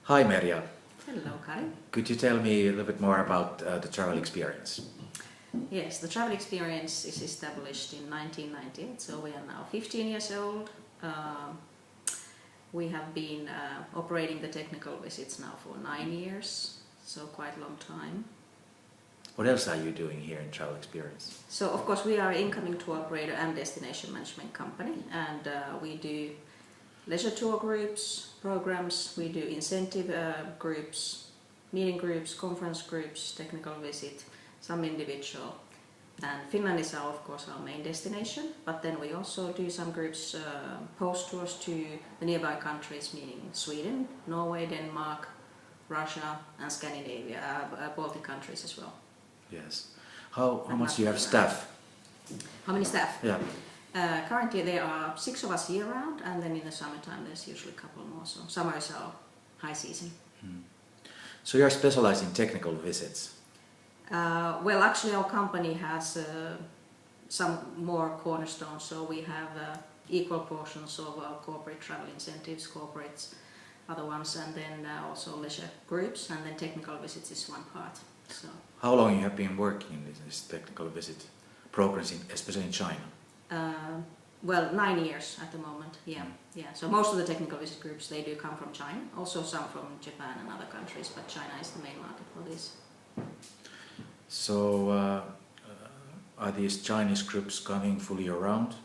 Hi Merja, Hello, Kari. could you tell me a little bit more about the travel experience? Yes, the travel experience is established in 1998, so we are now 15 years old. We have been operating the technical visits now for 9 years, so quite a long time. What else are you doing here in travel experience? So of course we are an incoming tour operator and destination management company, and we do leisure tour groups, programs, we do incentive groups, meeting groups, conference groups, technical visit, some individual. And Finland is of course our main destination, but then we also do some groups, post tours to the nearby countries, meaning Sweden, Norway, Denmark, Russia and Scandinavia, Baltic countries as well. Yes. How much do you have staff? How many staff? Yeah. Currently there are 6 of us year-round, and then in the summertime there's usually a couple more, so summer is our high season. So you're specialized in technical visits? Well, actually our company has some more cornerstones, so we have equal portions of corporate travel incentives, corporates, other ones, and then also leisure groups, and then technical visits is one part. So. How long you have been working in this technical visit programs, especially in China? Well, 9 years at the moment, yeah. So most of the technical visit groups, they do come from China, also some from Japan and other countries, but China is the main market for this. So are these Chinese groups coming fully around?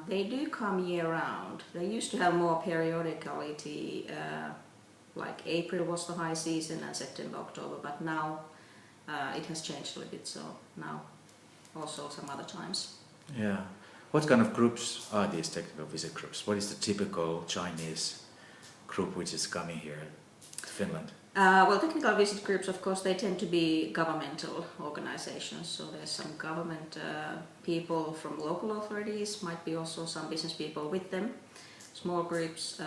They do come year-round. They used to have more periodicality, like April was the high season and September, October, but now it has changed a little bit, so now also some other times. Yeah. What kind of groups are these technical visit groups? What is the typical Chinese group which is coming here to Finland? Well, technical visit groups, of course, they tend to be governmental organizations, so there's some government people from local authorities, might be also some business people with them. Small groups,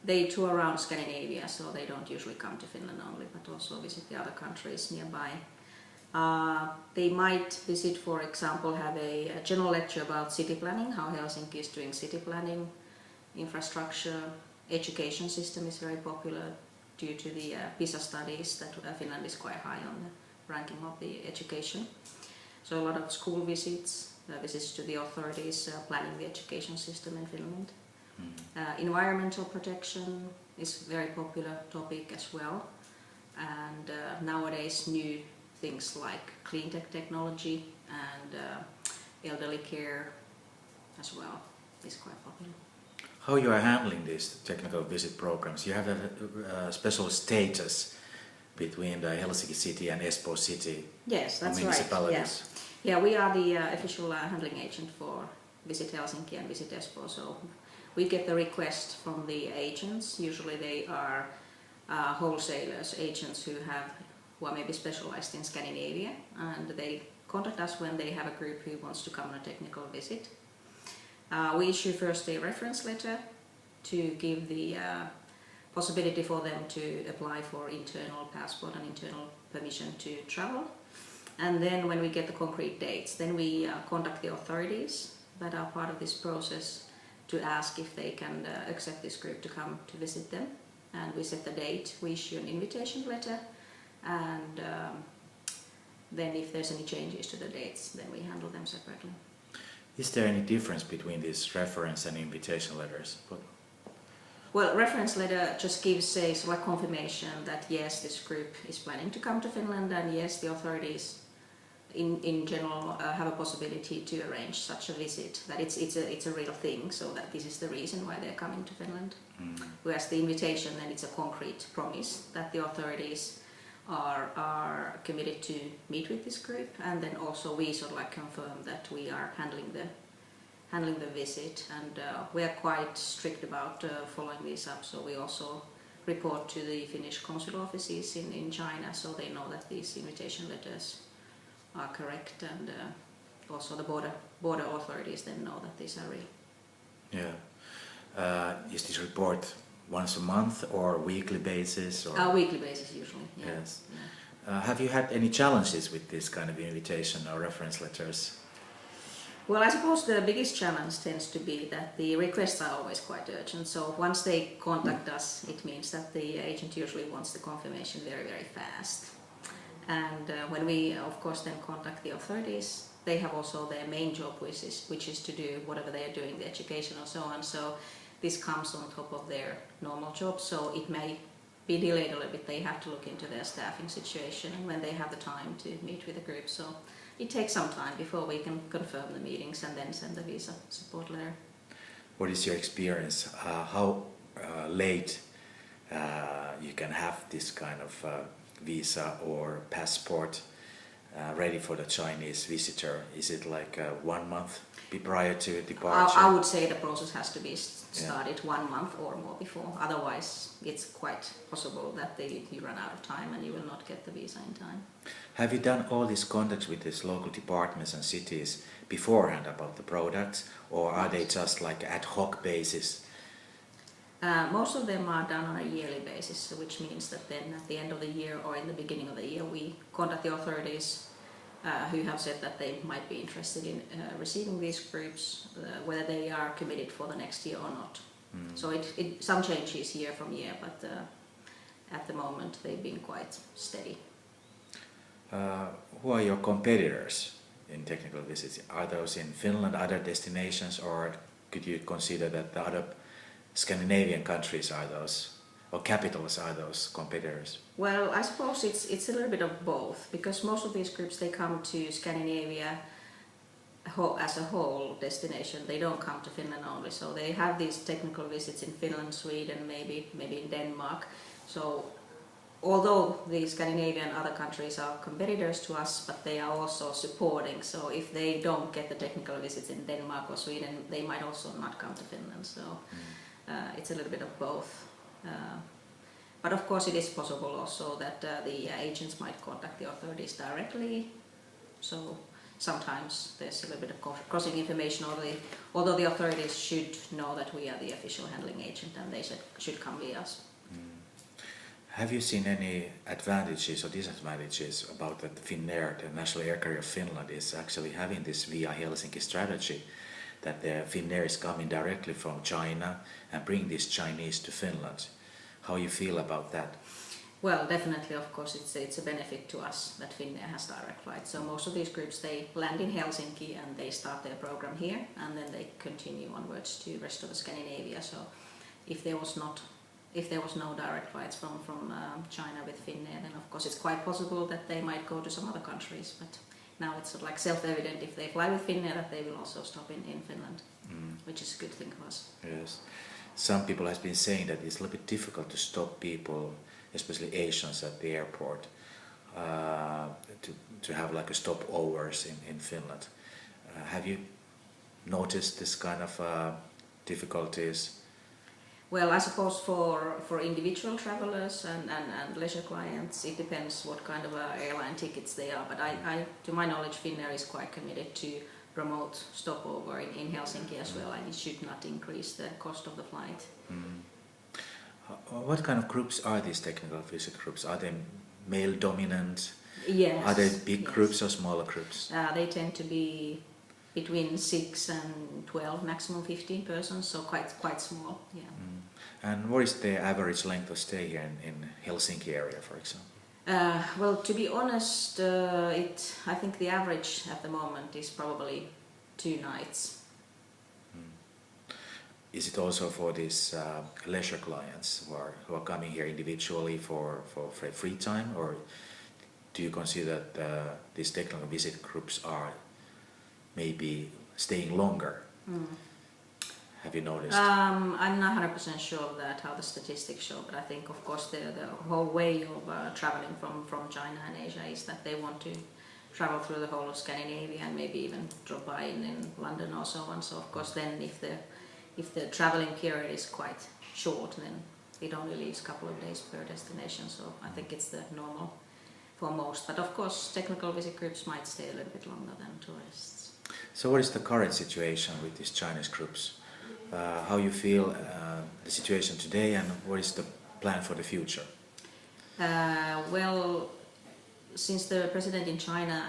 they tour around Scandinavia, so they don't usually come to Finland only, but also visit the other countries nearby. They might visit, for example, have a general lecture about city planning, how Helsinki is doing city planning, infrastructure, education system is very popular due to the PISA studies that Finland is quite high on the ranking of the education. So a lot of school visits, visits to the authorities planning the education system in Finland. Environmental protection is a very popular topic as well, and nowadays new things like clean tech technology and elderly care as well is quite popular. How you are handling these technical visit programs? You have a special status between the Helsinki city and Espoo city. Yes, that's municipalities. Right. Yeah, we are the official handling agent for Visit Helsinki and Visit Espoo. So we get the request from the agents. Usually they are wholesalers, agents who are maybe specialized in Scandinavia, and they contact us when they have a group who wants to come on a technical visit. We issue first a reference letter to give the possibility for them to apply for internal passport and internal permission to travel. And then when we get the concrete dates, then we contact the authorities that are part of this process to ask if they can accept this group to come to visit them. And we set the date, we issue an invitation letter, and then if there's any changes to the dates, then we handle them separately. Is there any difference between these reference and invitation letters? Well, reference letter just gives a sort of confirmation that yes, this group is planning to come to Finland, and yes, the authorities in general have a possibility to arrange such a visit, that it's a real thing, so that this is the reason why they're coming to Finland. Whereas the invitation, then it's a concrete promise that the authorities are committed to meet with this group, and then also we sort of like confirm that we are handling the visit, and we are quite strict about following these up, so we also report to the Finnish consular offices in China, so they know that these invitation letters are correct, and also the border authorities then know that these are real. Yeah. Is this report once a month or weekly basis? Or? Weekly basis usually. Yeah. Yes. Yeah. Have you had any challenges with this kind of invitation or reference letters? Well, I suppose the biggest challenge tends to be that the requests are always quite urgent. So once they contact us, it means that the agent usually wants the confirmation very, very fast. And when we, of course, then contact the authorities, they have also their main job, which is to do whatever they are doing, the education and so on. So this comes on top of their normal job. So it may be delayed a little bit. They have to look into their staffing situation and when they have the time to meet with the group. So it takes some time before we can confirm the meetings and then send the visa support letter. What is your experience? How late you can have this kind of visa or passport ready for the Chinese visitor? Is it like 1 month prior to departure? I would say the process has to be started 1 month or more before. Otherwise, it's quite possible that you run out of time and you will not get the visa in time. Have you done all these contacts with these local departments and cities beforehand about the products, or are they just like ad hoc basis? Most of them are done on a yearly basis, which means that then at the end of the year or in the beginning of the year we contact the authorities who have said that they might be interested in receiving these groups, whether they are committed for the next year or not. So some changes year from year, but at the moment they've been quite steady. Who are your competitors in technical visits? Are those in Finland, other destinations, or could you consider that the other Scandinavian countries are those, or capitals are those competitors? Well, I suppose it's a little bit of both, because most of these groups, they come to Scandinavia as a whole destination. They don't come to Finland only, so they have these technical visits in Finland, Sweden, maybe in Denmark. So although the Scandinavian other countries are competitors to us, but they are also supporting. So if they don't get the technical visits in Denmark or Sweden, they might also not come to Finland. So it's a little bit of both. But of course it is possible also that the agents might contact the authorities directly. So sometimes there's a little bit of crossing information, although the authorities should know that we are the official handling agent and they should come via us. Have you seen any advantages or disadvantages about that Finnair, the National Air Carrier of Finland, is actually having this via Helsinki strategy, that the Finnair is coming directly from China and bring these Chinese to Finland? How you feel about that? Well, definitely, of course, it's a benefit to us that Finnair has direct flights. So most of these groups, they land in Helsinki and they start their program here, and then they continue onwards to the rest of the Scandinavia. So if there was no direct flights from China with Finnair, then of course it's quite possible that they might go to some other countries. But now it's sort of like self-evident, if they fly with Finnair, that they will also stop in Finland, which is a good thing for us. Yes. Some people have been saying that it's a little bit difficult to stop people, especially Asians, at the airport, to have like a stopovers in Finland. Have you noticed this kind of difficulties? Well, I suppose for individual travelers and leisure clients, it depends what kind of airline tickets they are. But I, to my knowledge, Finnair is quite committed to promote stopover in Helsinki as well, and it should not increase the cost of the flight. What kind of groups are these technical visit groups? Are they male dominant? Yes. Are they big groups or smaller groups? They tend to be between 6 and 12, maximum 15 persons, so quite small. Yeah. And what is the average length of stay here in Helsinki area, for example? Well, to be honest, I think the average at the moment is probably 2 nights. Is it also for these leisure clients who are coming here individually for free time, or do you consider that these technical visit groups are maybe staying longer? Have you noticed? I'm not 100% sure of that, how the statistics show, but I think of course the whole way of traveling from China and Asia is that they want to travel through the whole of Scandinavia and maybe even drop by in London or so on. So of course then if the traveling period is quite short, then it only leaves a couple of days per destination. So I think it's the normal for most. But of course technical visit groups might stay a little bit longer than tourists. So what is the current situation with these Chinese groups? How you feel the situation today, and what is the plan for the future? Well, since the president in China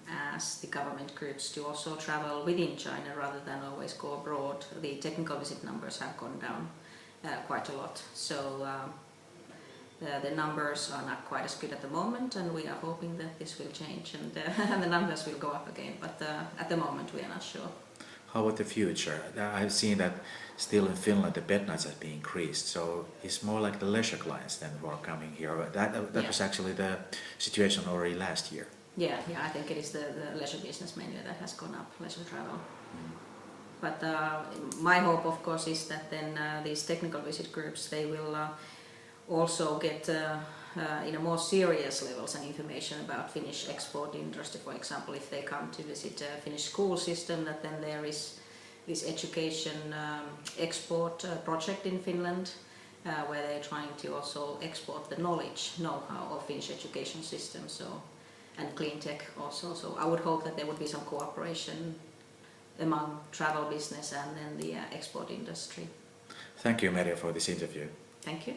asked the government groups to also travel within China rather than always go abroad, the technical visit numbers have gone down quite a lot. So the numbers are not quite as good at the moment, and we are hoping that this will change and the numbers will go up again, but at the moment we are not sure. How about the future? I've seen that still in Finland the bed nights have been increased, so it's more like the leisure clients then who are coming here. That was actually the situation already last year. Yeah, I think it is the leisure business mainly that has gone up, leisure travel. But my hope, of course, is that then these technical visit groups, they will also get in a more serious level some information about Finnish export industry. For example, if they come to visit a Finnish school system, that then there is this education export project in Finland where they're trying to also export the knowledge, know-how of Finnish education system, and clean tech also. So I would hope that there would be some cooperation among travel business and then the export industry. Thank you, Merja, for this interview. Thank you.